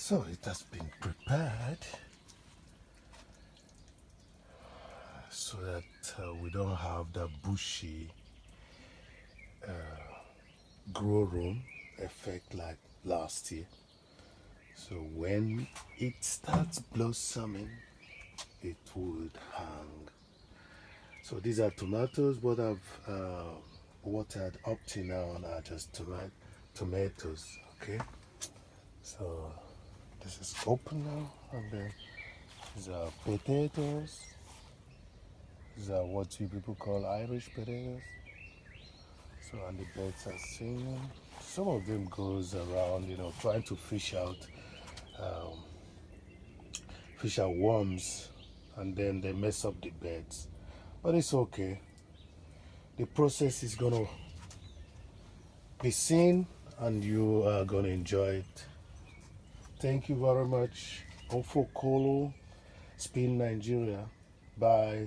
So it has been prepared so that we don't have the bushy grow room effect like last year. So when it starts blossoming, it would hang. So these are tomatoes. What I've watered up to now are just tomatoes. Okay. So this is open now, and then these are potatoes. These are what you people call Irish potatoes. So and the birds are singing. Some of them goes around, trying to um, fish out worms, and then they mess up the beds. But it's okay. The process is gonna be seen, and you are gonna enjoy it. Thank you very much. Ofokolo, Spin Nigeria. Bye.